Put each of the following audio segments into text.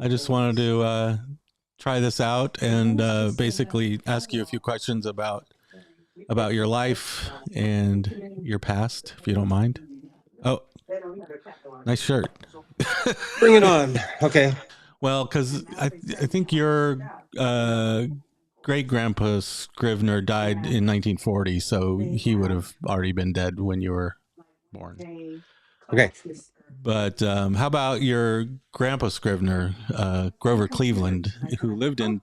I just wanted to try this out and basically ask you a few questions about your life and your past, if you don't mind. Oh, nice shirt. Bring it on. Okay. Well, because I think your uh, great grandpa Scrivner died in 1940, so he would have already been dead when you were born. Okay. But how about your grandpa Scrivner, Grover Cleveland, who lived in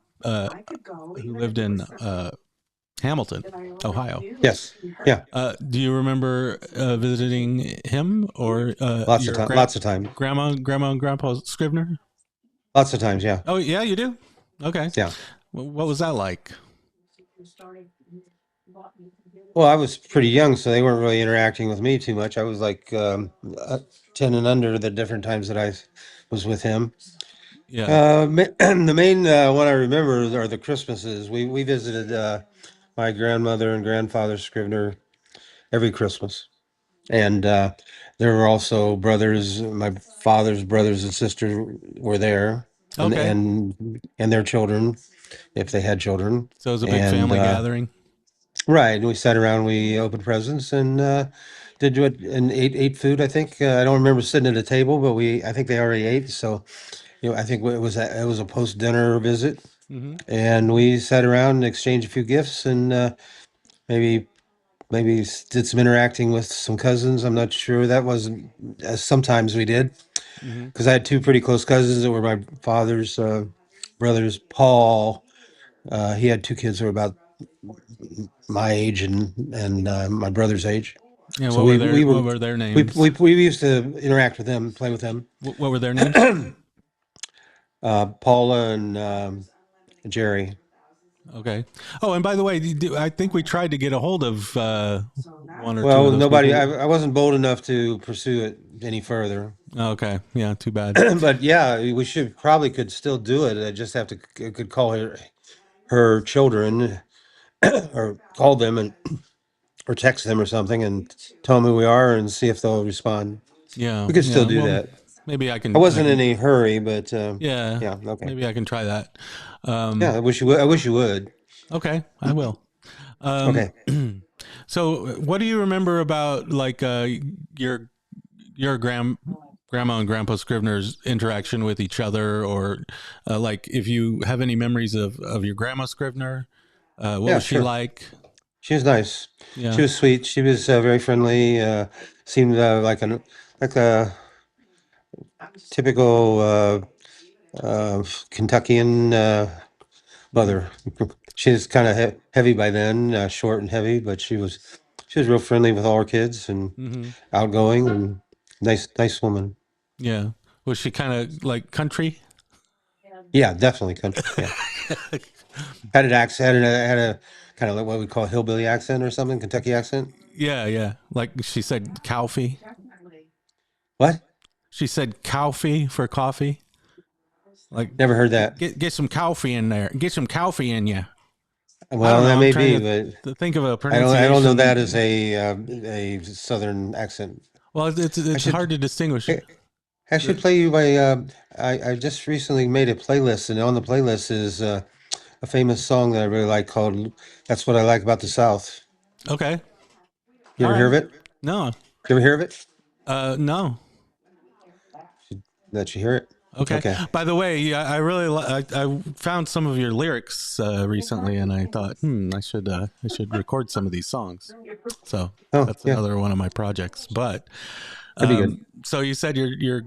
Hamilton, Ohio? Yes. Yeah. Do you remember visiting him or Lots of your time. Lots of time. grandma and grandpa Scrivner? Lots of times. Yeah. Oh yeah, you do. Okay. Yeah. What was that like? Well, I was pretty young, so they weren't really interacting with me too much. I was like 10 and under the different times that I was with him. Yeah. The main one I remember are the Christmases. We visited my grandmother and grandfather Scrivener every Christmas. And there were also brothers, my father's brothers and sisters were there, and Okay. and their children, if they had children. So it was a big And family gathering. right, and we sat around, we opened presents, and did do it and ate food. I think I don't remember sitting at a table, but I think they already ate. So I think it was a post dinner visit, Mm-hmm. and we sat around and exchanged a few gifts, and maybe did some interacting with some cousins. I'm not sure. That wasn't sometimes we did, Mm-hmm. because I had two pretty close cousins that were my father's brothers. Paul, he had two kids who were about my age and my brother's age. Yeah. So What were their names? we used to interact with them, play with them. What were their names? Paula and Jerry. Okay. Oh, and by the way, I think we tried to get a hold of one or two of Well, those nobody. people. I wasn't bold enough to pursue it any further. Okay. Yeah. Too bad. But yeah, we should probably could still do it. I just have to could call her children or call them and or text them or something and tell them who we are and see if they'll respond. Yeah. We could still Yeah. do Well, that. maybe I I can. I wasn't in can. any hurry, but Yeah. yeah, okay. Maybe I can try that. Yeah, I wish you would. I wish you would. Okay. I will. Um, Okay. so, what do you remember about like your grandma and grandpa Scrivener's interaction with each other, or like if you have any memories of your grandma Scrivener? What Yeah, was she sure. like? She was nice. She Yeah. was sweet. She was very friendly. Seemed like a typical Kentuckian mother. She was kind of heavy by then, short and heavy, but she was real friendly with all her kids and Mm-hmm. outgoing and nice woman. Yeah. Was she kind of like country? Yeah, definitely country. Yeah, had an accent, had a kind of like what we call hillbilly accent or something, Kentucky accent. Yeah. Yeah. Like she said, coffee. What? She said coffee for coffee. Like Never heard that. get some coffee in there. Get some coffee in you. I don't Well, know. that I'm may trying be, but to think of a I don't know pronunciation. that as a southern accent. Well, I it's hard should to distinguish. I should play you my. I just recently made a playlist, and on the playlist is a famous song that I really like called "That's What I Like About the South." Okay. You All ever hear right. of it? No. You ever hear of it? No. That you hear it? Okay. Okay. By the way, yeah, I really I found some of your lyrics recently, and I thought, I should record some of these songs. So Oh, that's yeah, another one of my projects. But that'd be good. so you said your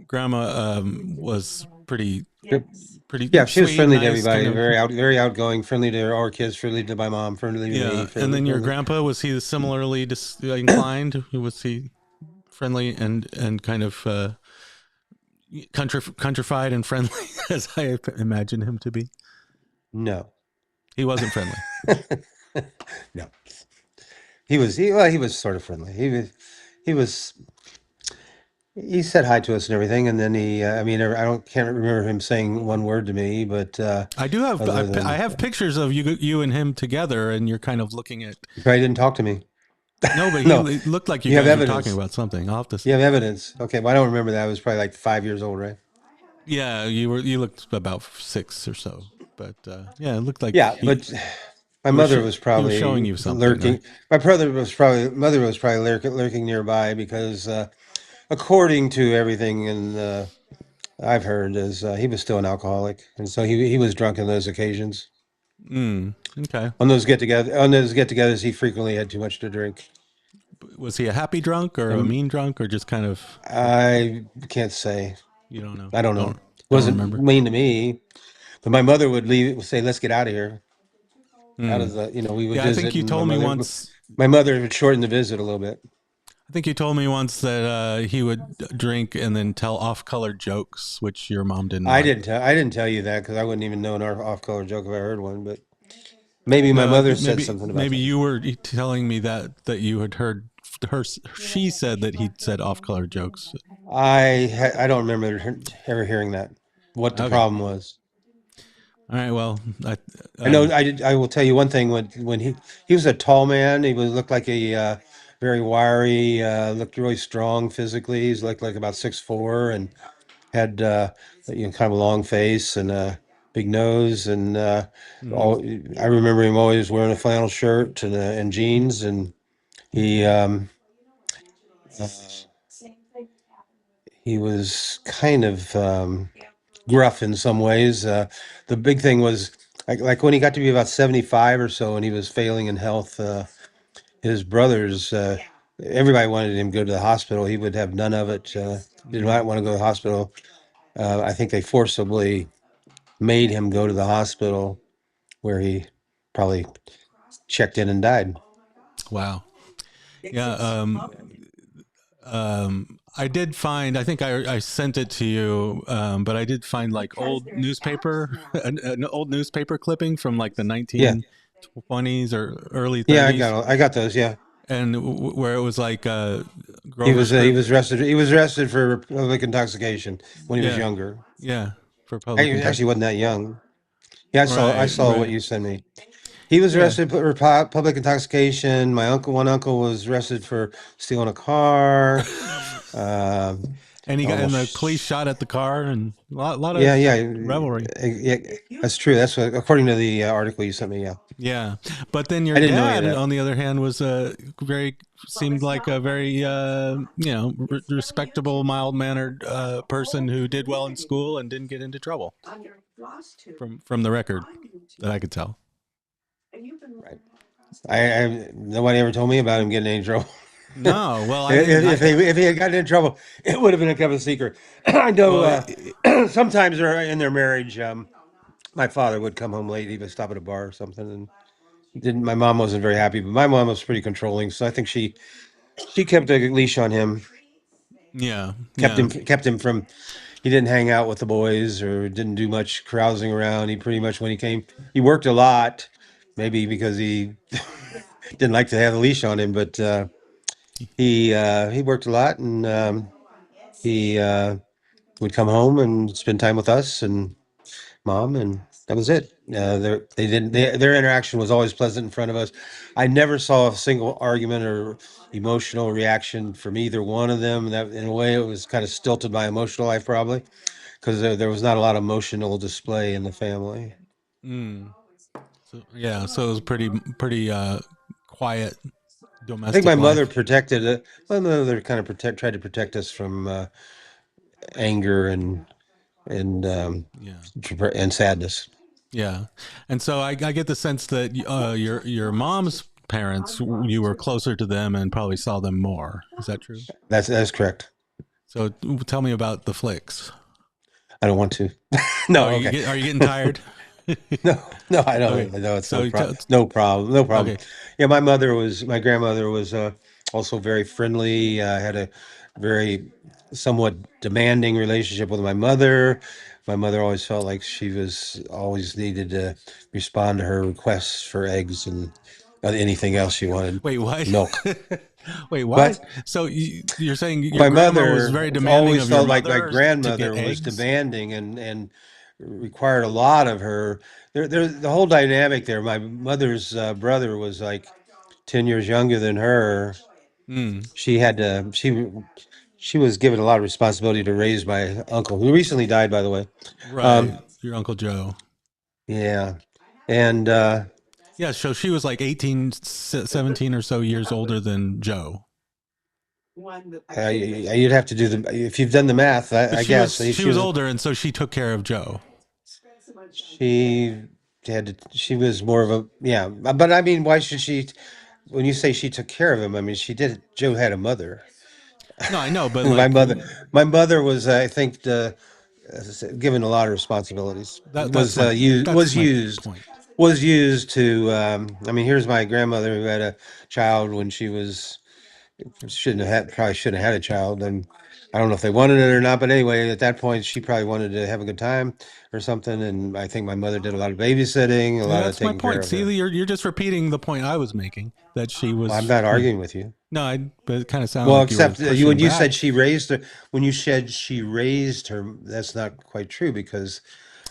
grandma was Yep. pretty Yeah, she was sweet, friendly to nice, kind everybody, of. very outgoing, friendly to our kids, friendly to my mom, friendly to me, Yeah. And then your friendly. grandpa, was he similarly inclined? Was he friendly and kind of countrified and friendly as I imagine him to be? No, He wasn't friendly. no. He was sort of friendly. He was he said hi to us and everything, and then I mean, I don't can't remember him saying one word to me, but I do have other I than have pictures of you and him together, and you're kind of looking at. he probably didn't talk to me. No, but No, it looked like you you have guys were talking evidence. about something. I'll have to. You have evidence. Okay, well, I don't remember that. I was probably like 5 years old, right? Yeah, you looked about 6 or so, but yeah, it looked like Yeah, but my he was mother was he was showing probably you something, right? lurking. Mother was probably lurking nearby because, according to everything and I've heard, is he was still an alcoholic, and so he was drunk on those occasions. Okay. On those get-togethers, he frequently had too much to drink. Was he a happy drunk or a Um, mean drunk or just kind of I can't say. you don't know? I don't know. Don't Wasn't remember. mean to me, but my mother would say, "Let's get out of here." Out Hmm. of the, we would Yeah, I think visit, you and told me once. my mother would shorten the visit a little bit. I think you told me once that he would drink and then tell off-color jokes, which your mom didn't like. I didn't tell you that because I wouldn't even know an off-color joke if I heard one. But maybe my No, mother said maybe something about maybe that. you were telling me that you had heard her. She said that he said off-color jokes. I don't remember ever hearing that. What the Okay. problem was. All right. Well, I know um, I did. I will tell you one thing. When he was a tall man, he was looked like a very wiry. Looked really strong physically. He's looked like about 6'4" and had kind of a long face and a big nose and mhm. all. I remember him always wearing a flannel shirt and jeans, and he uh, he was kind of gruff in some ways. The big thing was like when he got to be about 75 or so, and he was failing in health. His brothers, everybody wanted him to go to the hospital. He would have none of it. Did not want to go to the hospital. I think they forcibly made him go to the hospital where he probably checked in and died. Wow. Yeah. I did find. I think I sent it to you, but I did find like old newspaper, an old newspaper clipping from like the Yeah, 1920s or early yeah, 30s, I got those. Yeah, and where it was like Grover he Scrivner. was arrested. He was arrested for public intoxication when he was Yeah, younger. yeah, for public I actually intoxication. wasn't that young. Yeah, I Right, saw what right. you sent me. He was Yeah, arrested for public intoxication. One uncle was arrested for stealing a car. Um, and he got and the police almost, shot at the car and lot yeah, of yeah, revelry. yeah. That's true. That's what, according to the article you sent me. Yeah, Yeah, but then your I didn't know any of dad, that. on the other hand, was a very seemed like a very respectable, mild mannered person who did well in school and didn't get into trouble from the record that I could tell. Right. Nobody ever told me about him getting in any trouble. No, well, I didn't. If he had gotten in trouble, it would have been a kept a secret. I know. Well, Sometimes in their marriage, my father would come home late. He would stop at a bar or something, and didn't. My mom wasn't very happy, but my mom was pretty controlling. So I think she kept a leash on him, yeah, yeah. kept him from. He didn't hang out with the boys or didn't do much carousing around. He pretty much when he came, he worked a lot, maybe because he didn't like to have a leash on him, but he worked a lot and he would come home and spend time with us and mom, and that was it. Their interaction was always pleasant in front of us. I never saw a single argument or emotional reaction from either one of them. That in a way it was kind of stilted my emotional life probably because there was not a lot of emotional display in the family. Mm. So yeah, so it was pretty quiet I think domestic life. my mother kind of tried to protect us from anger and Yeah. and sadness. Yeah, and so I get the sense that your mom's parents, you were closer to them and probably saw them more. Is that true? That's correct. So tell me about the flicks. I don't want to. No, okay. Are you getting tired? No, no, I don't. Okay, No, it's no so problem. No problem. No problem. okay. Yeah, my grandmother was also very friendly. Had a very somewhat demanding relationship with my mother. My mother always felt like she was always needed to respond to her requests for eggs and anything else she wanted. Wait, what? Milk. Wait, why? But So you're saying your my grandma was mother very demanding always of your felt like my mother to grandmother get was eggs? demanding and required a lot of her. The whole dynamic there. My mother's brother was like 10 years younger than her. Mm. She had to she was given a lot of responsibility to raise my uncle, who recently died, by the way. Right. Your Uncle Joe. Yeah, and Yeah. So she was like 18, 17 or so years older than Joe. you'd have to do if you've done the math, But I guess. she was older, and so she took care of Joe. She she was more of a, yeah. But I mean, why should she? When you say she took care of him, I mean, she did. Joe had a mother. No, I know, but My like mother was, I think, given a lot of responsibilities. that's my Was used point. to. I mean, here's my grandmother who had a child when she was probably shouldn't have had a child, and I don't know if they wanted it or not, but anyway, at that point she probably wanted to have a good time or something, and I think my mother did a lot of babysitting, a Yeah, lot of that's my taking care point. of See, her. you're just repeating the point I was making, that she Well, I'm was. not arguing with you. No, but it kind of sounded Well, like you were except when pushing you said back. she raised her, when you said she raised her, that's not quite true, because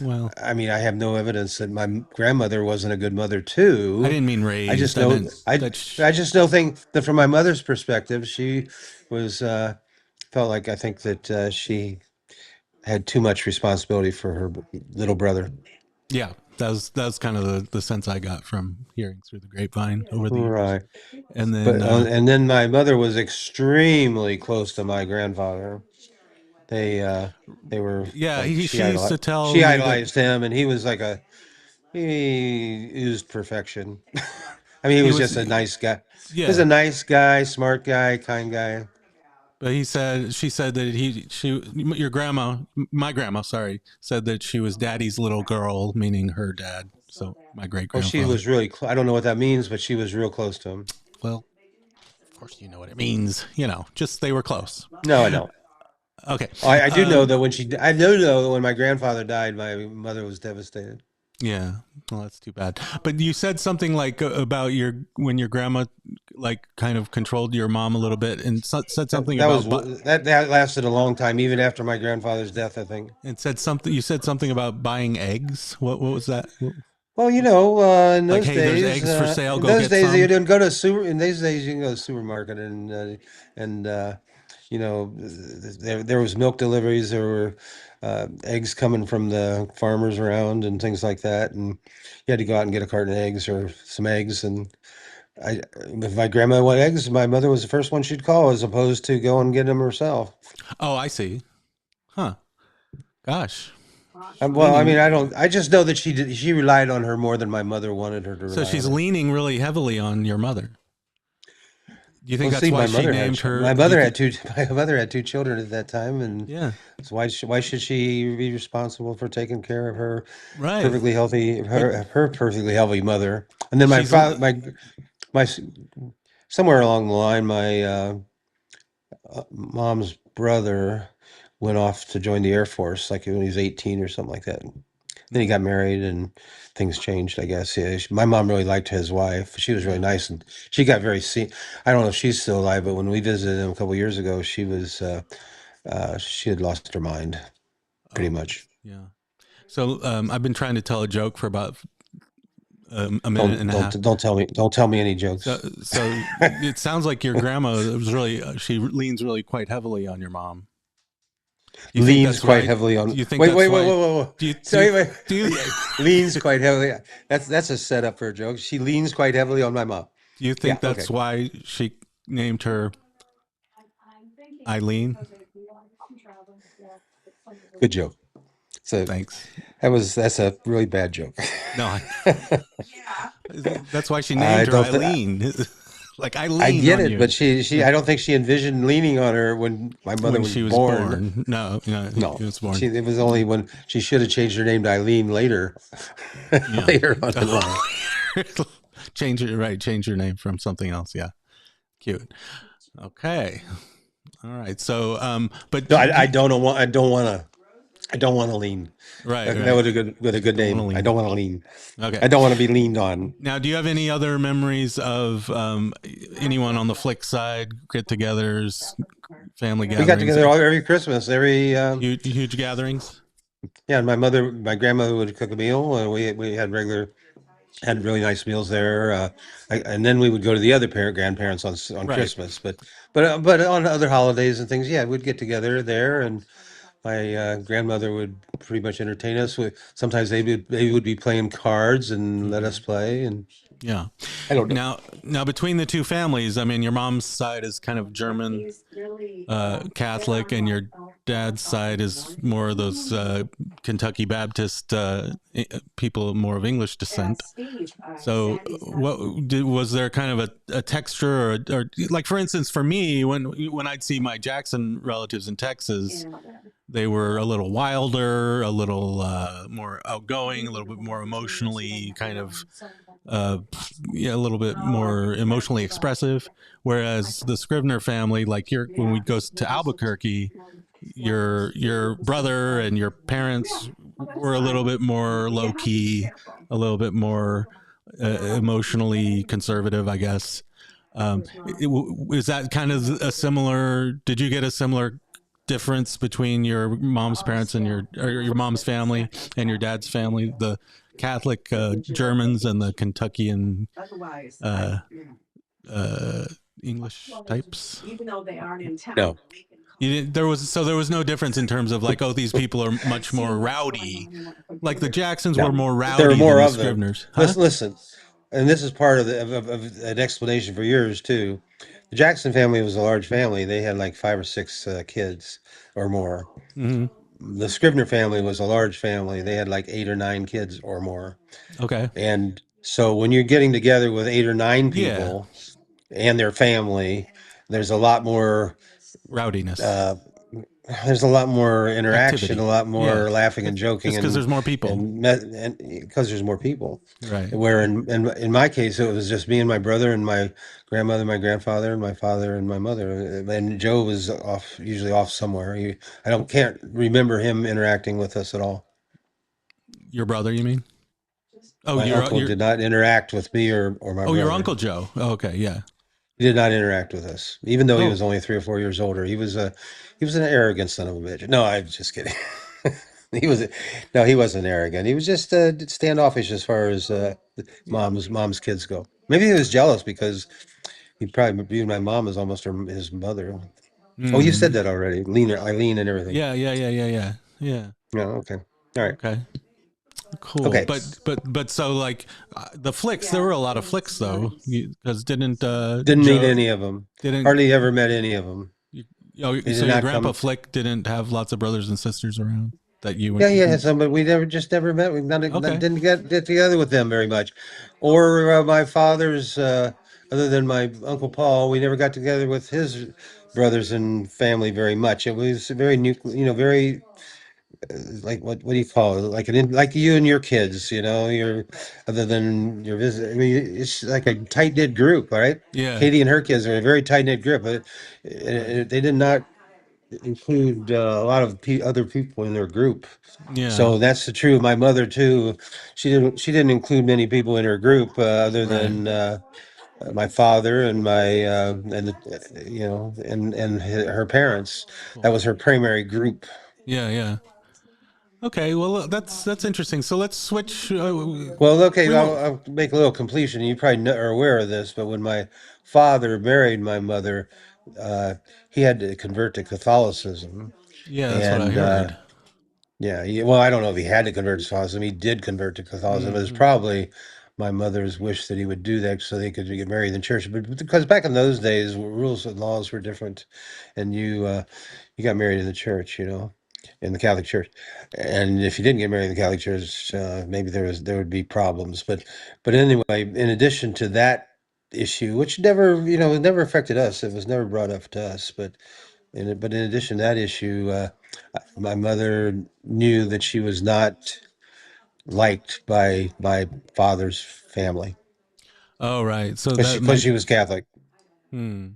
Well, I mean, I have no evidence that my grandmother wasn't a good mother I too. didn't mean I just raised. I know meant I that. I just don't think that from my mother's perspective, she was felt like, I think that she had too much responsibility for her little brother. Yeah, that was kind of the sense I got from hearing through the grapevine over the years. Right. And But then, and then my mother was extremely close to my grandfather. They they were yeah, like, she used to tell she me that idolized him, and he was like he oozed perfection. I mean, he he was was. just a nice guy. He was Yeah, a nice guy, smart guy, kind guy. but she said that your grandma, my grandma, sorry, said that she was daddy's little girl, meaning her dad. So my great Oh, she grandfather. was really I don't know what that means, but she was real close to him. Well, of course you know what it means. Just they were close. No, I don't. Okay. I do know that I do know that when my grandfather died, my mother was devastated. Yeah. Well, that's too bad. But you said something like about when your grandma like kind of controlled your mom a little bit, and said something about That lasted a long time, even after my grandfather's death, I think. and said something. You said something about buying eggs. What was that? Well, Like, hey, there's eggs for sale. in Go those get days you some. didn't go to super. In these days, you can go to the supermarket, and there was milk deliveries. There were eggs coming from the farmers around and things like that, and you had to go out and get a carton of eggs or some eggs. And if my grandma wanted eggs, my mother was the first one she'd call, as opposed to go and get them herself. Oh, I see. Huh. Gosh. Well, I mean, I Leaning. don't. I just know that she relied on her more than my mother wanted her to So rely on she's her. leaning really heavily on your mother. Do you think Well, that's see, why she named her? Do you think? my mother had two children at that time, and Yeah. so why should she be responsible for taking care of Right. But her perfectly healthy mother? And then my she's. father, my somewhere along the line, my mom's brother went off to join the Air Force, like when he was 18 or something like that. Then he got married, and things changed, I guess. Yeah, my mom really liked his wife. She was really Yeah. nice, and she got I don't know if she's still alive, but when we visited him a couple years ago, she had lost her mind, pretty Oh. much. Yeah. So I've been trying to tell a joke for about a minute and a half. Don't tell me any So jokes. it sounds like your grandma was really she leans really quite heavily on your mom. Do you think Leans that's quite why? heavily Do on. you think Wait, that's wait, wait, why? wait, wait, wait. Do you do Sorry, you, wait. do you, Leans quite heavily. That's a setup for a joke. She leans quite heavily on my mom. do you Yeah. think Okay. that's why she named her Eileen? Good joke. So Thanks. that's a really bad joke. No, that's why she I named her don't. Eileen. Like I I lean get on it, you but I don't think she envisioned leaning on her when my mother when was she was born. born. No, No, he was born. it was only when she should have changed her name to Eileen later, Yeah. later on in life. Change it right. Change your name from something else. Yeah. Cute. Okay. All right. So, but No, I don't want. I don't want to lean. right, That right. would a good Don't want to name. I lean. don't want to lean. Okay. I don't want to be leaned on. Now, do you have any other memories of anyone on the Flick side, get-togethers, family We got gatherings, together every Christmas. huge gatherings? Yeah. My grandmother would cook a meal, and we had regular Had really nice meals there. And then we would go to the other grandparents on Right. Christmas, but on other holidays and things, yeah, we'd get together there, and my grandmother would pretty much entertain us. Sometimes they would be playing cards and let us Hmm. play, and Yeah. I don't know. Now between the two families, I mean, your mom's side is kind of German Catholic, and your dad's side is more of those Kentucky Baptist people, more of English descent. So, was there kind of a texture, or like, for instance, for me, when I'd see my Jackson relatives in Texas, they were a little wilder, a little more outgoing, a little bit more emotionally kind of uh, yeah, a little bit more emotionally expressive. Whereas the Scrivner family, like when we go to Albuquerque, your brother and your parents were a little bit more low key, a little bit more emotionally conservative, I guess. Is that kind of a similar? Did you get a similar difference between your mom's parents and your mom's family and your dad's family? The Catholic Germans and the Kentuckian uh, uh, English types. No, There was no difference in terms of like, oh, these people are much more rowdy. Like the Jacksons were no, more there are rowdy more than the of them. Scrivners, huh? Listen, and this is part of an explanation for yours too. The Jackson family was a large family. They had like 5 or 6 kids or more. Hmm. The Scribner family was a large family. They had like 8 or 9 kids or more. Okay. And so when you're getting together with 8 or 9 Yeah. people and their family, there's a lot more Rowdiness, uh, there's a lot more interaction, a activity. lot Yeah. more laughing and joking, Just because there's more people. and because there's more people. Right. Where in my case, it was just me and my brother and my grandmother, my grandfather, and my father and my mother. And Joe was usually off somewhere. I don't can't remember him interacting with us at all. Your brother, you mean? Oh, My uncle did not interact with me or my your brother. Uncle Joe. Oh, okay. Yeah. He did not interact with us, even though he Oh, was only 3 or 4 years older. He was an arrogant son of a bitch. No, I'm just kidding. he was no, he wasn't arrogant. He was just standoffish as far as mom's kids go. Maybe he was jealous because he probably viewed my mom as almost his mother. Oh, you said mm. that already, Eileen, and everything. Yeah, yeah, yeah, yeah, yeah, yeah. No, okay, all right, Okay, cool. okay. But so like the flicks, there were a lot of flicks though, because didn't Didn't meet Joe any of them. didn't Hardly ever met any of them. you, oh, They so did your not grandpa come. Flick didn't have lots of brothers and sisters around that you Yeah, went. yeah, some, but we never met. We Okay. didn't get together with them very much, or my father's. Other than my uncle Paul, we never got together with his brothers and family very much. It was very very like what do you call it? Like you and your kids, your other than your visit. I mean, it's like a tight knit group, all right? Yeah. Katie and her kids are a very tight knit group, but Right. they did not include a lot of other people in their group. Yeah. So that's the true. My mother too. She didn't include many people in her group other Right. than my father and my and her parents. That Cool. was her primary group. Yeah. Yeah. Okay. Well, that's interesting. So let's switch. Well, okay, We won't. I'll make a little completion. You probably are aware of this, but when my father married my mother, uh, he had to convert to Catholicism, Yeah, that's what I and heard. yeah, well, I don't know if he had to convert to Catholicism. He did convert to Catholicism. It was Hmm. probably my mother's wish that he would do that so they could get married in the church. But because back in those days, rules and laws were different, and you got married in the church, in the Catholic Church. And if you didn't get married in the Catholic Church, maybe there would be problems. But anyway, in addition to that issue, which never, it never affected us. It was never brought up to us, but in addition to that issue, my mother knew that she was not liked by my father's family Oh, right. So because she, that because might. she was Catholic. Hmm.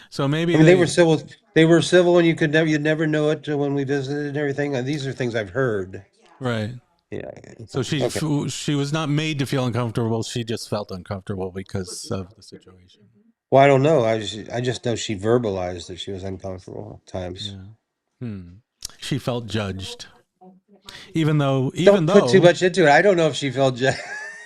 So I maybe mean, they were they. civil. They were civil, and you'd never know it when we visited and everything. And these are things I've heard. Right. Yeah. So Okay. she was not made to feel uncomfortable. She just felt uncomfortable because of the situation. Well, I don't know. I just know she verbalized that she was uncomfortable at times. Yeah. Hmm. She felt judged, even Don't put too though. much into it. I don't know if she felt.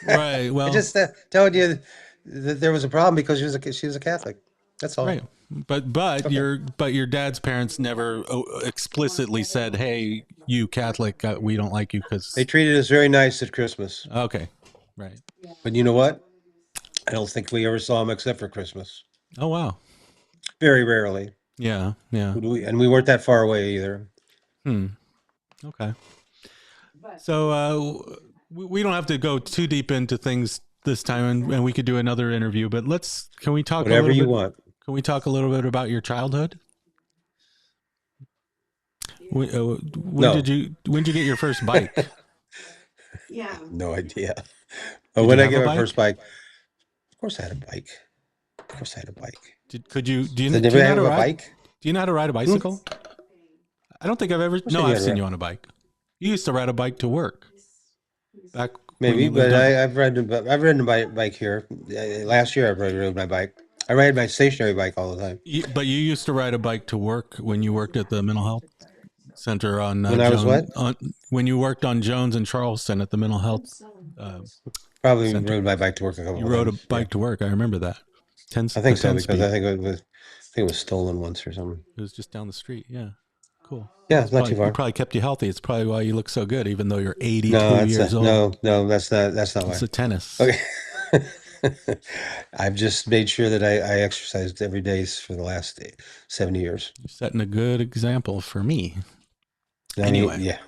Right. I Well, just telling you that there was a problem because she was a Catholic. That's all. right. But Okay. your dad's parents never explicitly said, "Hey, you Catholic, we don't like you They because." treated us very nice at Christmas. Okay. Right. But you know what? I don't think we ever saw them except for Christmas. Oh wow. Very rarely. Yeah. Yeah. And we weren't that far away either. Hmm. Okay. So we don't have to go too deep into things this time, and we could do another interview. But can we talk a Whatever little you bit? want. Can we talk a little bit about your childhood? No. When did you get your first bike? No idea. But Did you when I have get a my first bike? bike, of course I had a bike. Of course I had a bike. Could you Did do you anybody know how have to a ride? bike? Do you know how to ride a Hmm? bicycle? I don't think I've ever. Of course I No, knew I've how to seen ride. you on a bike. You used to ride a bike to work back when Maybe, you lived but on. I've ridden a bike here. Last year I rode my bike. I ride my stationary bike all the time. But you used to ride a bike to work when you worked at the mental health center on When I was what? when you worked on Jones and Charleston at the mental health uh, Probably center. rode my bike to work a couple You of rode a times. Yeah, bike to work. I remember that. I The think so 10 because speed. I think it was stolen once or something. It was just down the street. Yeah. Cool. Yeah, it's not too It far. probably kept you healthy. It's probably why you look so good, even though you're No, 82 that's years old. no, no, that's not It's why. the tennis. Okay. I've just made sure that I exercised every day for the last 70 years. You're setting a good example for me. I mean, Anyway. yeah.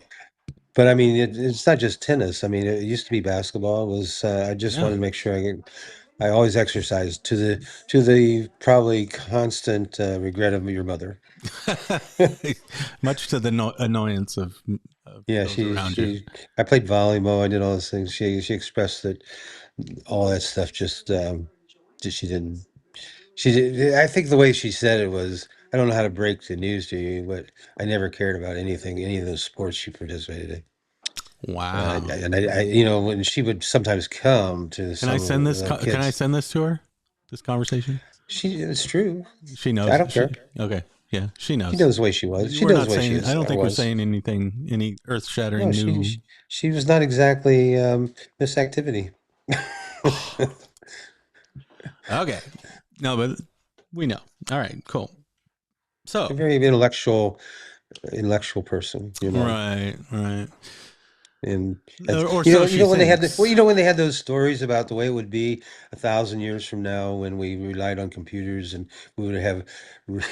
But I mean, it's not just tennis. I mean, it used to be basketball. It was I just Yeah. wanted to make sure I always exercised to the probably constant regret of your mother. Much to the annoyance of Yeah, those around you. I played volleyball. I did all those things. She expressed that all that stuff just she did. I think the way she said it was, I don't know how to break the news to you, but I never cared about any of those sports she participated in. Wow. You know, when she would sometimes come to Can I some send of this? the Can I kids, send this to her? This conversation. it's true. She I knows. don't care. Okay. Yeah, she She knows. knows the way she was. She We're knows not the way saying. I don't I think we're was. saying anything, any earth-shattering No, new. she was not exactly Miss Activity. Okay. No, but we know. All right. Cool. A So. very intellectual person, you know. Right. Right. And Or so you she know when they had thinks. when they had those stories about the way it would be 1,000 years from now when we relied on computers and we would have re-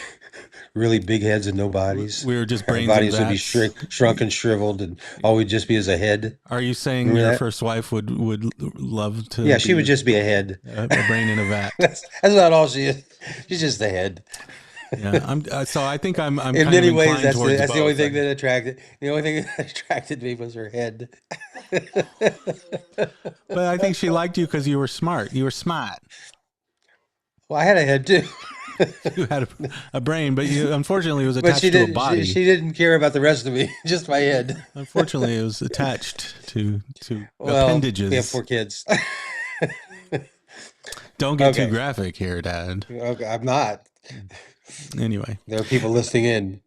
really big heads and no bodies. We were just Our brains and bodies would be vats. shrunk and shriveled, and all we'd just be as a head. Are you saying Remember your that? first wife would love to Yeah, she would be just be a head. a brain in a vat? That's not all she is. She's just a head. Yeah, I'm. So I think I'm In kind of many ways, inclined towards that's the only both. thing that attracted. The only thing that attracted me was her head. But I think she liked you because you were smart. You were smart. Well, I had a head too. You had a brain, but you unfortunately it was But attached to a body. she didn't care about the rest of me, just my head. Unfortunately, it was attached to Well, we have appendages. 4 kids. Don't get too Okay. graphic here, Dad. Okay, I'm not. Anyway, There are people listening in.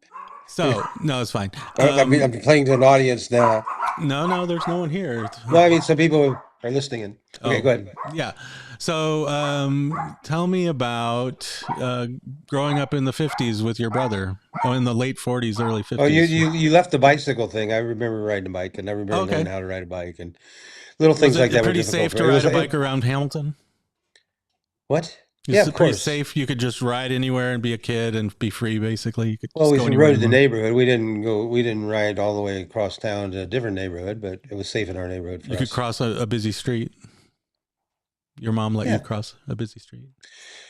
so no, it's fine. I'm playing to an audience now. No, there's no one here. No, I mean some people are listening in. Okay, Oh, go ahead. yeah. So, tell me about growing up in the 50s with your brother. Oh, in the late 40s, early Oh, 50s. you left the bicycle thing. I remember riding a bike, and I remember Okay. learning how to ride a bike, and little Was things like it that were pretty difficult. safe to It ride was a bike around Hamilton? what? Yeah, Is of it pretty course. safe? You could just ride anywhere and be a kid and be free, basically. You could Well, just we go anywhere rode you in the want. neighborhood. We didn't ride all the way across town to a different neighborhood, but it was safe in our neighborhood for You could us. cross a busy street. Your mom let you Yeah. cross a busy street.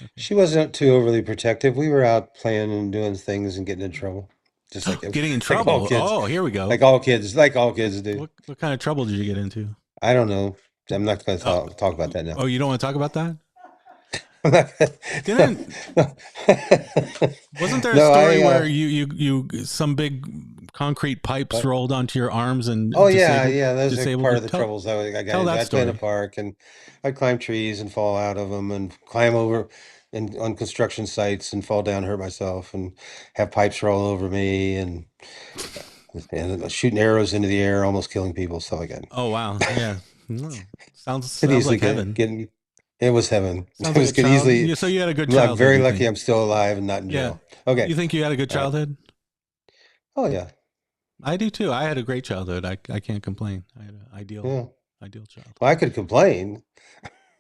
Okay. She wasn't too overly protective. We were out playing and doing things and getting in trouble, just Getting in like all trouble. kids, Oh, here we go. like all kids do. What kind of trouble did you get into? I don't know. I'm not going to Oh, talk about that now. oh, you don't want to talk about that? I'm not Didn't Wasn't there a No, story where some big concrete pipes what? rolled onto your arms and Oh yeah. Those are disabled part you? of the troubles I got Tell into. that I'd play in a story. park and I'd climb trees and fall out of them and climb over and on construction sites and fall down, hurt myself, and have pipes roll over me and shooting arrows into the air, almost killing people, stuff like that. Oh wow, yeah. No. Sounds Could sounds easily like heaven. it was heaven. Sounds It like was a could child. easily. So you had a good I'm childhood, very you lucky think? I'm still alive and not in Yeah. jail. Okay. You think you had a good All right. childhood? Oh yeah. I do too. I had a great childhood. I can't complain. I had an Yeah. ideal childhood. Well, I could complain.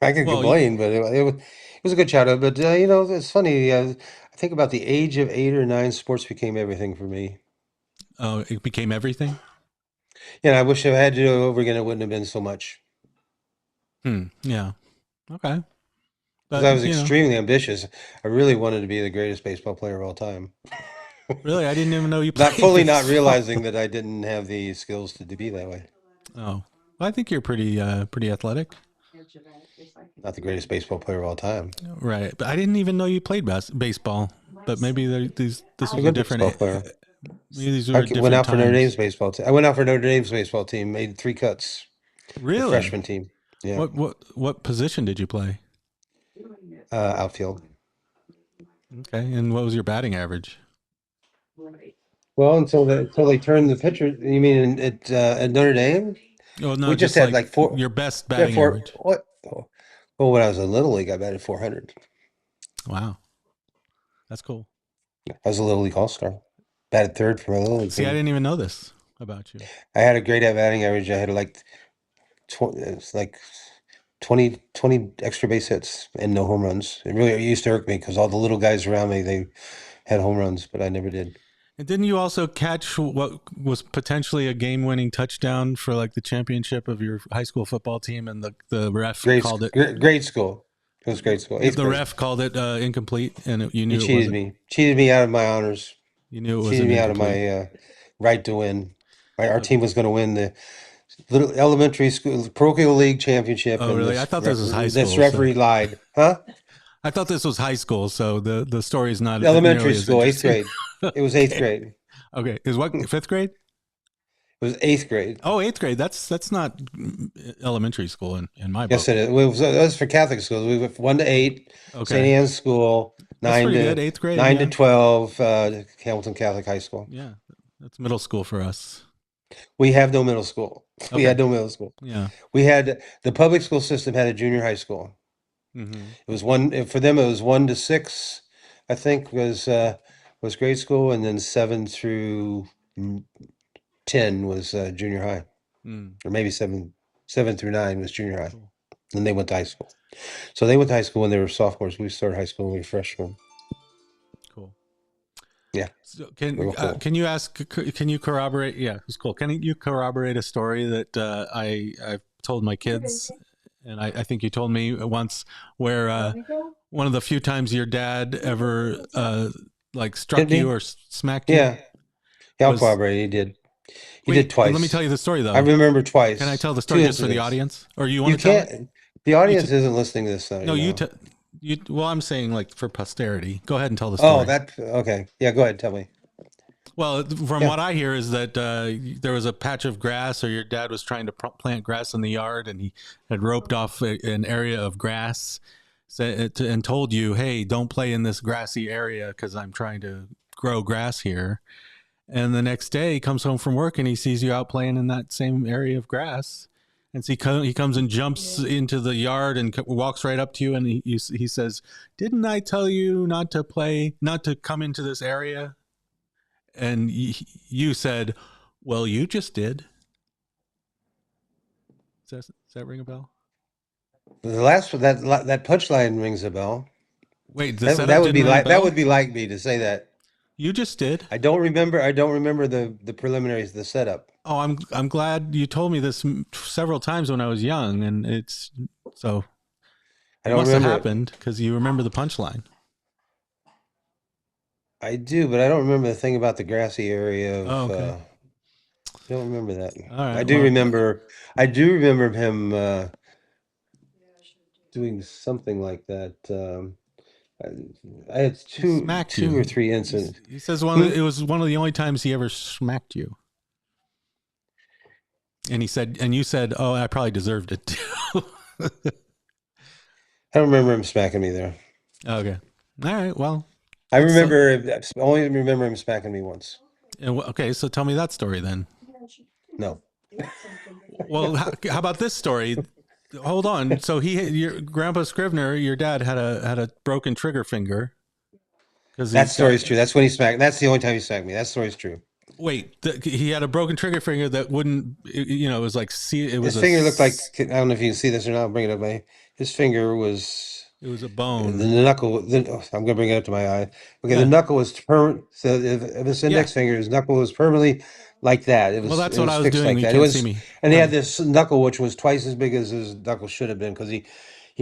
I could Well, complain, but it was a good childhood. But it's funny. I think about the age of 8 or 9, sports became everything for me. oh, it became everything. And I wish I had to do it over again. It wouldn't have been so much Yeah. Okay. because I was But extremely ambitious. I really wanted to be the greatest baseball player of all time. really, I didn't even know you Not played fully not baseball. realizing that I didn't have the skills to be that way. Oh, well, I think you're pretty athletic, Not the greatest baseball player of all time. right? But I didn't even know you played baseball. But maybe this A was a good different. baseball player. Maybe these I were went different out for Notre times. Dame's baseball team. I went out for Notre Dame's baseball team, made 3 cuts, the Really? freshman team. Yeah, What position did you play? outfield. Okay, and what was your batting average? Well, until they turned the pitcher. You mean at Notre Dame? Oh no, We just just had like like 4. your best We had batting 4. average. What? Well, when I was in Little League, I batted 400. Wow, that's cool. I was a Little League All-Star. Batted third for my Little League See, I team. didn't even know this about you. I had a great batting average. I had like 20, it's like 20 extra base hits and no home runs. It used to irk me because all the little guys around me, they had home runs, but I never did. And didn't you also catch what was potentially a game-winning touchdown for like the championship of your high school football team, and the ref called it. Grade school. It was grade school. 8th The grade. ref called it incomplete, and you He knew it wasn't. cheated me out of my honors. You knew it Cheated wasn't me out of incomplete. my right to win. Our Okay. team was going to win the little elementary school parochial league championship, Oh, and really? I thought this was high this school. So referee lied. Huh? I thought this was high school, so the story is not Elementary nearly as school, 8th interesting. grade. It was 8th Okay. grade. Okay, is what, fifth grade? It was 8th grade. Oh, eighth grade. That's not elementary school in my Yes, book. it is. It was for Catholic schools. We went 1 to 8, St. Okay, Anne's School, that's 9 pretty to good. Eighth grade. 9 Yeah, to 12, Hamilton Catholic High School. yeah. That's middle school for us. We have no middle school. We Okay. had no middle school. Yeah. We had the public school system had a junior high school. Mm-hmm. It was one for them. It was 1 to 6, I think was grade school, and then 7 through 10 was junior high, or maybe 7 through 9 was junior high. Cool. Then they went to high school. So they went to high school when they were sophomores. We started high school when we were freshmen. Cool. Yeah. So Real cool. can you corroborate? Yeah, it's cool. Can you corroborate a story that I've told my kids, and I think you told me once, where one of the few times your dad ever like struck Hit me? you or smacked you? Yeah. I'll Was- corroborate. He did. He Wait, did twice. Let me tell you the story though. I remember twice. Can I tell the story Two just for the incidents. audience, or you want You to tell it? can't. The audience isn't listening to this. No, you. Well, I'm saying like for posterity. Go ahead and tell the story. Oh, okay. Yeah, go ahead. Tell me. Well, from Yeah. what I hear is that there was a patch of grass, or your dad was trying to plant grass in the yard, and he had roped off an area of grass, and told you, "Hey, don't play in this grassy area because I'm trying to grow grass here." And the next day, he comes home from work and he sees you out playing in that same area of grass. And so he comes and jumps into the yard and walks right up to you, and he says, "Didn't I tell you not to come into this area?" And you said, "Well, you just did." Does that ring a bell? The last that punchline rings a bell. Wait, the That setup would be didn't ring a like that bell? would be like me to say that. You just did. I don't remember the preliminaries, the setup. Oh, I'm glad you told me this several times when I was young, and it's so. I It don't must have remember it. happened because you remember the punchline. I do, but I don't remember the thing about the grassy area of. Oh, okay. I don't remember that. All right. I do well, remember. I do remember him doing something like that. I had two smacked you. or three incidents. He says it was one of the only times he ever smacked you. And you said, "Oh, I probably deserved it too." I don't remember him smacking me there. Okay. All right. Well, I only remember him smacking me once. okay. So tell me that story then. No. Well, how about this story? Hold on. So your Grandpa Scrivner, your dad had a broken trigger finger because he That story got is true. That's when he smacked. That's the only time he smacked me. That story is true. he had a broken trigger finger that wouldn't, it was like, see, it was His a finger looked like, I don't know if you can see this or not. I'll bring it up. His finger was it was a the bone. knuckle. I'm gonna bring it up to my eye. Okay, the Yeah. knuckle was permanent. So if his Yeah. index finger, his knuckle was permanently like that. Well, that's It what I was was fixed doing. like You that. It can't see was, me. and he had Right. this knuckle which was twice as big as his knuckle should have been because he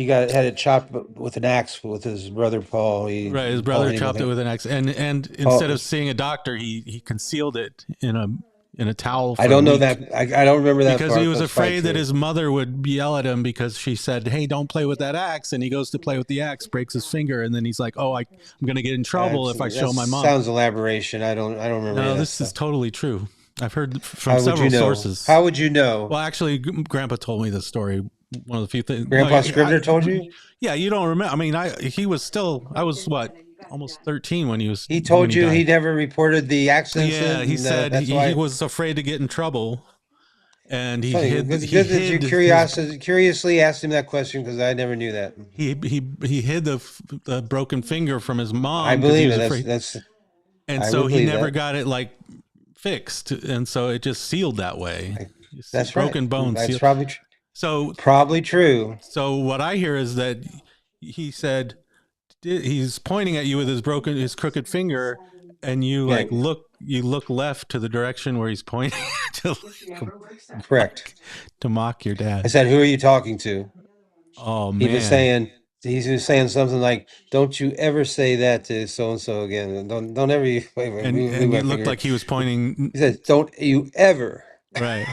had it chopped with an axe with his brother Paul. Right. His Paul brother hit him with chopped it it. with an axe, and instead Paul, of seeing a doctor, he concealed it in a towel I for a don't know that. week I don't remember that because he part, was but it's probably afraid that true. his mother would yell at him because she said, "Hey, don't play with that axe." And he goes to play with the axe, breaks his finger, and then he's like, "Oh, I'm going to get in trouble if I That show my mom." sounds elaboration. I don't remember any No, of that this is stuff. totally true. I've heard from How would you several know? sources. How would you know? Well, actually, Grandpa told me this story. One of the few things. No, Grandpa Scribner told you? yeah, you don't remember. I mean, he was still. I was what, almost 13 He when told he you he died. never reported the accident, Yeah, he and said that's he why. was afraid to get in trouble, and It's funny. he Good that you hid his curiously asked him that question because I never knew that. he hid the broken finger from his I mom because he believe was it. afraid, and I so would he believe never that. got it like fixed, and so it just sealed that way. You see, That's right. broken bone That's seal. So probably true. so what I hear is that he said he's pointing at you with his crooked finger, and Yeah, you look left to the direction where he's pointing to correct. to mock your I dad. said, "Who are you talking to?" Oh He was man. saying he was saying something like, "Don't you ever say that to so and so again. Don't ever wait, move And my you looked finger." like he was pointing. He says, "Don't you ever, Right.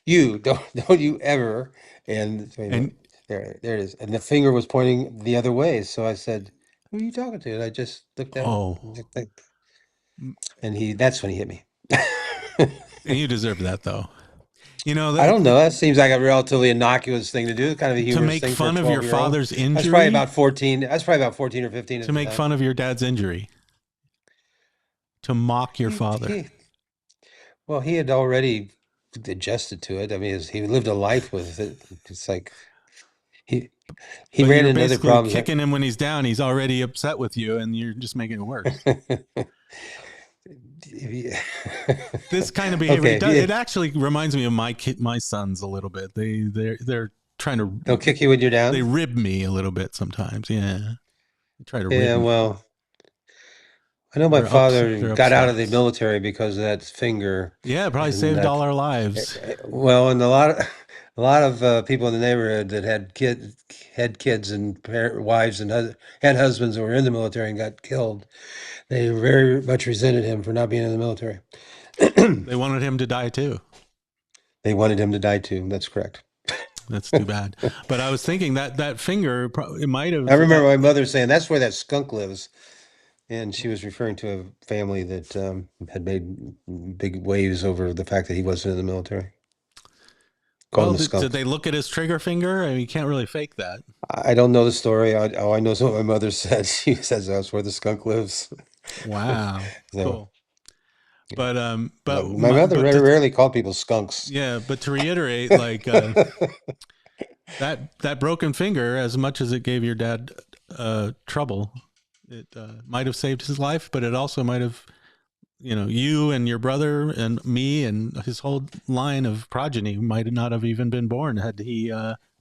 you don't you ever." And wait a And minute, there it is. And the finger was pointing the other way. So I said, "Who are you talking to?" And I just looked at him, oh, and that's when he hit me. and you deserve that though. You know I that don't know. That seems like a relatively innocuous thing to do. Kind of a to humorous make thing for a fun of your 12-year-old. father's I was probably injury, about 14. I was probably about 14 or 15 to at the make time. fun of your dad's injury, to mock your He, father. he, well, he had already adjusted to it. I mean, he lived a life with it. It's like he he But ran you're into other basically problems. kicking him when he's down. He's already upset with you, and you're just making it worse. This kind of behavior, Okay, it actually reminds me of my sons a little bit. They're trying to they'll kick you when you're they down. rib me a little bit sometimes. Yeah, they try to rib Yeah, me. well, I know my father They're got out of the upstarts. military because of that finger, Yeah, it probably and saved all that. our lives. Well, and a lot of people in the neighborhood that had kids and wives and husbands who were in the military and got killed. They very much resented him for not being in the military. They wanted him to die too. They wanted him to die too. That's correct. That's too bad. But I was thinking that finger, it might I have remember that. my mother saying that's where that skunk lives, and she was referring to a family that had made big waves over the fact that he wasn't in the military. Called Well, him a did skunk. they look at his trigger finger? I mean, you can't really fake that. I don't know the story. All I know is what my mother said. She says that's where the skunk lives. Wow, So, cool. But my mother but rarely called people skunks. yeah, but to reiterate, like that broken finger, as much as it gave your dad trouble, it might have saved his life, but it also might have, you and your brother and me and his whole line of progeny might not have even been born had he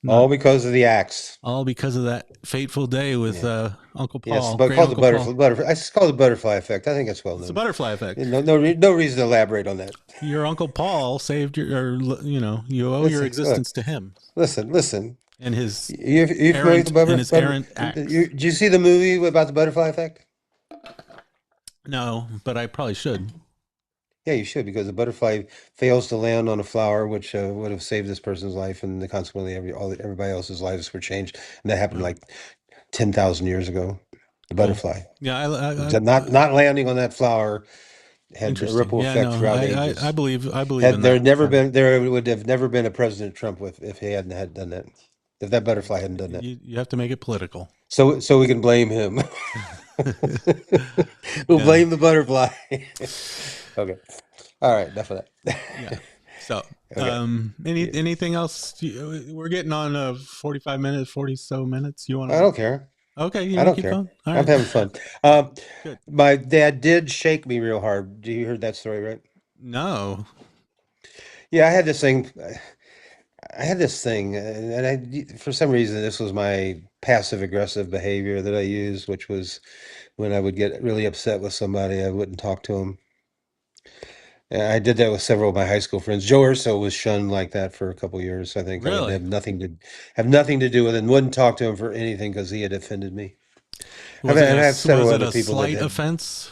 not. All because of the axe. All because of that fateful day with Yeah. Uncle Yes, Paul, but great called the Uncle Paul. butterfly. It's called the butterfly effect. I think it's well It's a known. butterfly effect. No reason to elaborate on that. Your Uncle Paul saved or you owe your Listen, look, existence to him listen. and his You familiar with the errant acts. Did you see the movie about the butterfly effect? No, but I probably should. Yeah, you should because the butterfly fails to land on a flower, which would have saved this person's life, and consequently, everybody else's lives were changed. And that happened Wow. like 10,000 years ago. The Cool. butterfly, Yeah, not landing on that flower, had a interesting. ripple Yeah, effect no, throughout ages. I believe in There that never part. been there would have never been a President Trump if he hadn't had done that. If that butterfly hadn't done that. You have to make it political. So we can blame him. We'll Yeah. blame the butterfly. Okay. All right, enough of that. Yeah. So, Okay. anything else? We're getting on 45 minutes, 40 so minutes. You want I to? don't care. Okay, you I want to don't keep care. going? All I'm right. having fun. Um, Good. my dad did shake me real hard. Do you heard that story, right? No. Yeah, I had this thing. I had this thing, and for some reason, this was my passive aggressive behavior that I used, which was when I would get really upset with somebody, I wouldn't talk to them. And I did that with several of my high school friends. Joe Urso was shunned like that for a couple years. I think I would Really? have nothing to do with it, and wouldn't talk to him for anything because he had offended me. And I've several Was it other a people that slight had. offense?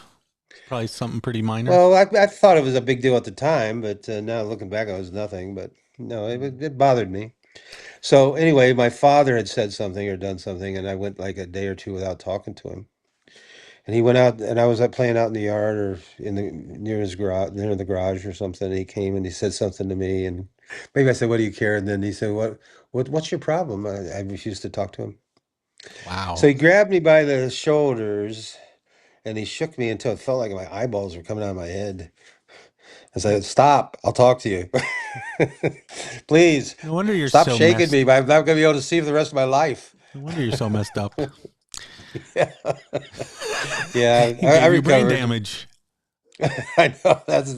Probably something pretty minor. Well, I thought it was a big deal at the time, but now looking back, it was nothing. But no, it bothered me. So anyway, my father had said something or done something, and I went like a day or two without talking to him. And he went out, and I was playing out in the yard or in the near his garage, near the garage or something. And he came and he said something to me, and maybe I said, "What do you care?" And then he said, What's your problem?" I refused to talk to him. So Wow. he grabbed me by the shoulders and he shook me until it felt like my eyeballs were coming out of my head. I said, "Stop! I'll talk to you. Please No wonder you're stop so shaking messed. me. I'm not going to be able to see for the rest of my life." No wonder you're so messed up. Yeah, yeah. He I gave you brain recovered. damage. I know that's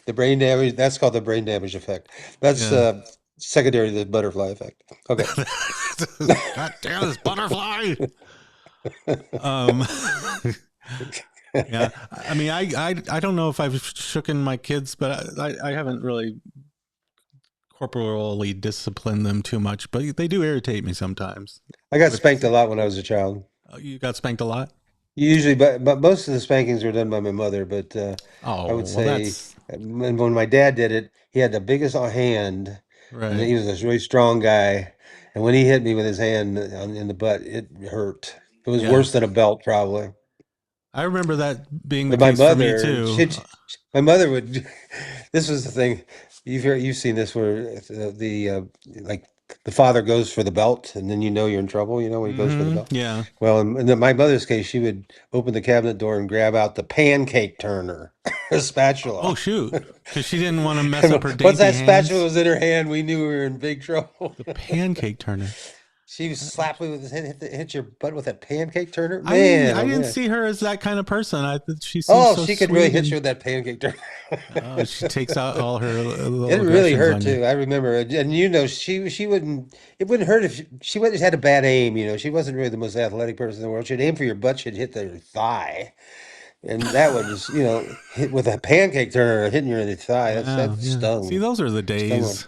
the brain damage. That's called the brain damage effect. That's Yeah. secondary to the butterfly effect. Okay. God damn this butterfly. Um, yeah. I mean, I don't know if I've shooken my kids, but I haven't really corporally disciplined them too much. But they do irritate me sometimes. I got With spanked a lot when I was a child. you got spanked a lot. Usually, but most of the spankings were done by my mother. But I would Oh well, say that's when my dad did it, he had the biggest hand, and right. he was a really strong guy. And when he hit me with his hand in the butt, it hurt. It was Yeah, worse than a belt, probably. I remember that being the But my case for me mother, too. my mother would. This was the thing. You've seen this where like the father goes for the belt, and then you know you're in trouble. You know when he goes for the belt. Yeah. Well, in my mother's case, she would open the cabinet door and grab out the pancake turner, a Oh spatula. shoot, because she didn't want to mess And up her once dainty that spatula hands. was in her hand, we knew we were in big trouble. The pancake turner. She was slapped me with his head, hit your butt with that pancake turner. I didn't. Man, I oh didn't man. see her as that kind of person. She seems Oh, so she could really sweet, hit you and with that pancake turner. she takes out all her It little really aggressions hurt on you. too. I remember, and she wouldn't. It wouldn't hurt if she wouldn't had a bad aim. She wasn't really the most athletic person in the world. She'd aim for your butt. She'd hit the thigh, and that one just hit with a pancake turner hitting you in the thigh. Wow. That Yeah. See, stung. those are the Stung one. days.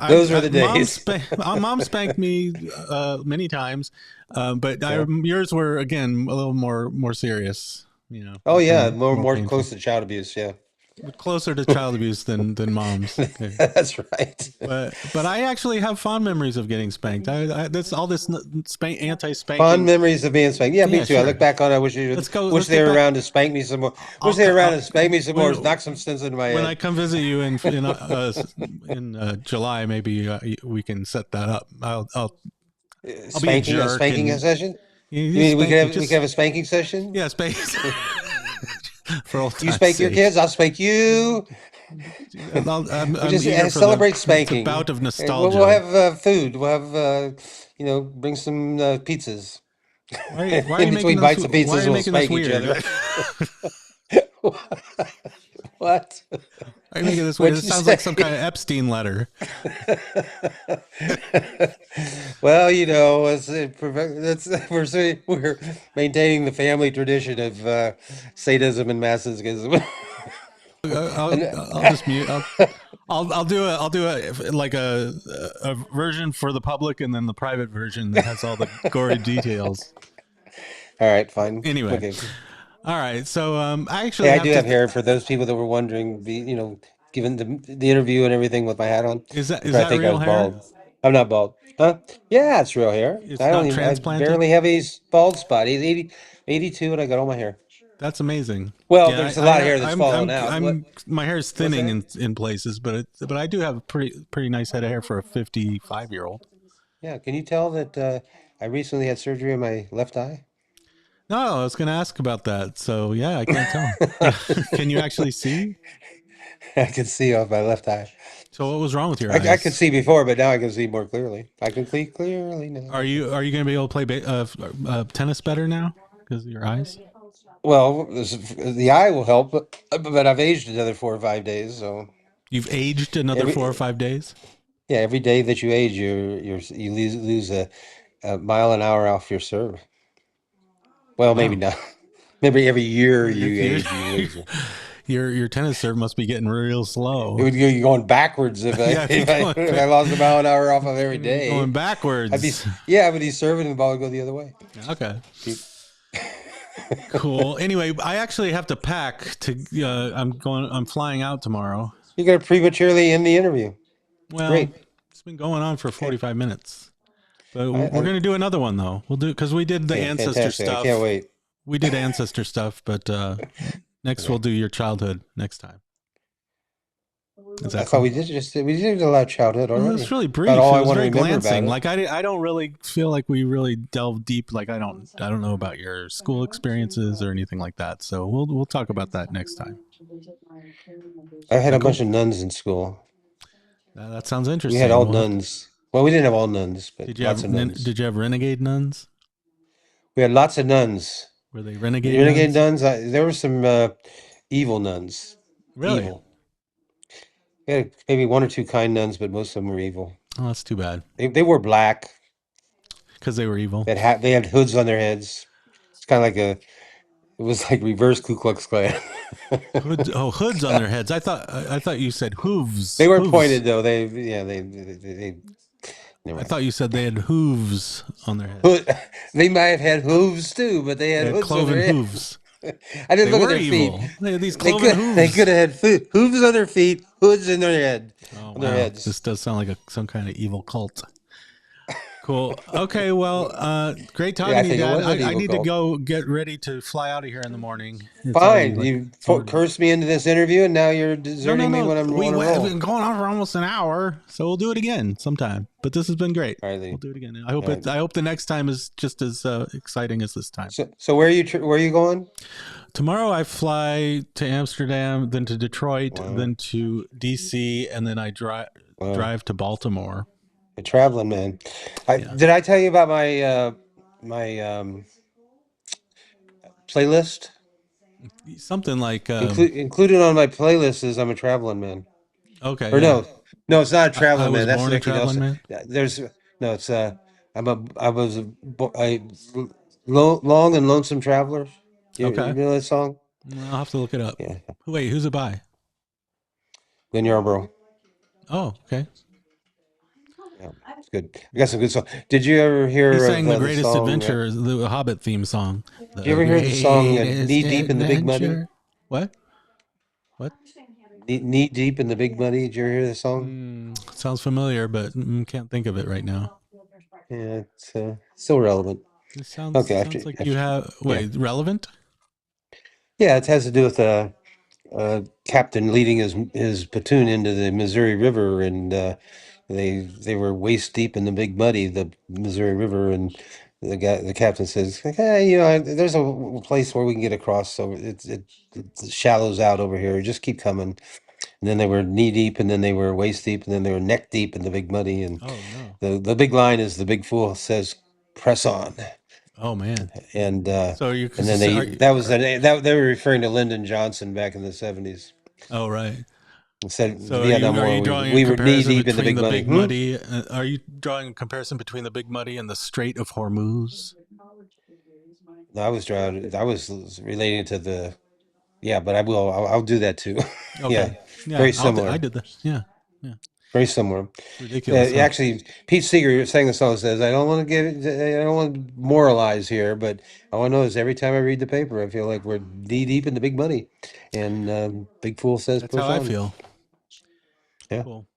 Those were the Mom days. mom spanked me many times, but Yeah. yours were again a little more serious. Oh yeah, More more painful. close to child abuse. Yeah. Closer to child abuse than mom's. Okay. That's right. But I actually have fond memories of getting spanked. That's all this Fond anti-spanking. memories of being spanked. Yeah, me Yeah, too. I sure. look back on it. I wish Let's go. wish Let's they get were back. around to spank me some more. Wish I'll, they were around to I'll spank me some more. when Knock some sense into my when I head. come visit you in July, maybe we can set that up. I'll be a Spanking a jerk spanking and session. You you mean spank me. we could Just have a spanking session? yeah, spank for old You time's spank your sake. kids, I'll spank you. We I'm just eager for celebrate it's a spanking. bout of And we'll nostalgia. have food. We'll have bring some pizzas. Why are you In making between this? bites of Why are pizzas, you we'll making this spank each weird? other. Why What? are you making this weird? It What'd you sounds like some say? kind of Epstein letter. Well, we're maintaining the family tradition of sadism and masochism. I'll just mute. I'll do a like a version for the public and then the private version that has all the gory details. All right, fine. Anyway, Okay. all right. So I Hey, actually I have do have to. hair for those people that were wondering. Given the interview and everything with my hat on, they Is probably that think I real was hair? bald. I'm not bald, huh? Yeah, it's real hair. It's not I transplanted. barely have a bald spot. He's 82, and I got all my hair. That's amazing. Well, Yeah, there's a lot of hair that's fallen out. I'm my hair is What's thinning that? in places, but I do have a pretty nice head of hair for a 55-year-old. Yeah, can you tell that I recently had surgery on my left eye? No, I was going to ask about that. So yeah, I can't tell. Can you actually see? I can see off my left eye. So what was wrong with your I could eyes? see before, but now I can see more clearly. I can see clearly now. Are you going to be able to play tennis better now because of your eyes? Well, the eye will help, but I've aged another 4 or 5 days. So You've aged another 4 or 5 days. yeah, every day that you age, you lose a mile an hour off your serve. Well, maybe Wow. not. Maybe every year Your you age, you lose. your tennis serve must be getting real It slow. would be going backwards if I Yeah, if you're going if I lost a mile an hour off of every going day. I'd be backwards. yeah, but he's serving and the ball would go the other way. Okay. Keep- Cool. Anyway, I actually have to pack to. I'm flying out tomorrow. You're gonna prematurely end the interview. Well, Great. it's been going on for Okay. 45 minutes. But I, we're I, going to do another one though. We'll do because we did the okay, ancestor fantastic. I can't stuff. wait. We did ancestor stuff, but next Okay. we'll do your childhood next time. Is I that thought cool? we did allow childhood Well, already. it's really brief. About all It I was want to very remember about glancing. it. Like I don't really feel like we really delve deep. Like I don't know about your school experiences or anything like that. So we'll talk about that next time. I had That a cool? bunch of nuns in school. That sounds We had interesting. all nuns. Well, we didn't have all nuns, but Did you lots have of nuns. did you have renegade nuns? We had lots of nuns. Were they renegade Renegade nuns? nuns. There were some evil nuns. Really? Evil. We had maybe one or two kind nuns, but most of them were evil. Oh, that's too bad. They were black. Because they were evil. They had hoods on their heads. It's kind of like it was like reverse Ku Klux Klan. Hoods on their heads. I thought you said hooves. They weren't Hooves. pointed though. They never I mind. thought you said they had hooves on their heads. They might have had hooves too, but they had They had hoods on cloven their head. hooves. I didn't They look at were their evil. feet. They had these cloven They hooves. could have had hooves on their feet, hoods in their head, Oh on their wow, heads. this does sound like some kind of evil cult. Cool. Okay. Well, great Yeah, talking I to you, think it Dad. was an I evil need to cult. go get ready to fly out of here in the morning. It's already Fine, like you it's already. cursed me into this interview, and now you're No, deserting me no. when I'm We've on a roll. been going on for almost an hour, so we'll do it again sometime. But this has been great. All right, We'll Lee. do it again. All right. I hope the next time is just as exciting as this time. So where are you going? Tomorrow I fly to Amsterdam, then to Detroit, Wow. then to DC, and then I drive to Baltimore. A traveling man. Yeah. Did I tell you about my playlist? Something like Included on my playlist is I'm a traveling man. okay, Or yeah. no, it's not a I traveling was man. That's born a Ricky traveling Nelson. man. There's no. It's I was a long and lonesome traveler. You Okay. know that song? I'll have to look it up. Yeah, Wait, who's it by? Glenn Yarborough. Oh, okay. Yeah, it's good. I got some good songs. Did you ever He hear of sang The the Greatest song? Adventure, the Hobbit theme song. Did you The ever hear the song Greatest "Knee Deep in the Big Muddy"? Adventure. What? What? Knee Deep in the Big Muddy. Did you ever hear the song? Sounds familiar, but can't think of it right now. Yeah, it's still relevant. It sounds Okay, sounds like you have yeah, relevant. yeah, it has to do with captain leading his platoon into the Missouri River, and they were waist deep in the Big Muddy, the Missouri River, and the captain says, "Hey, there's a place where we can get across, so it shallows out over here. Just keep coming." And then they were knee deep, and then they were waist deep, and then they were neck deep in the Big Muddy, and Oh no. the big line is the big fool says, "Press on." Oh man. And So you and then they were referring to Lyndon Johnson back in the 70s. oh right. Said the So Vietnam are War, you drawing a we were knee comparison deep in the between Big the Muddy. Big Muddy? Are you drawing a comparison between the Big Muddy and the Strait of Hormuz? No, I was relating to yeah, but I'll do that too. Yeah, Okay. Yeah, very I similar, did that. Yeah. Yeah. very similar. It's ridiculous. Huh? Actually, Pete Seeger sang the song says, I don't want to moralize here, but all I know is every time I read the paper, I feel like we're knee deep in the Big Muddy, and Big Fool says, That's push how I on. feel. Yeah. Cool.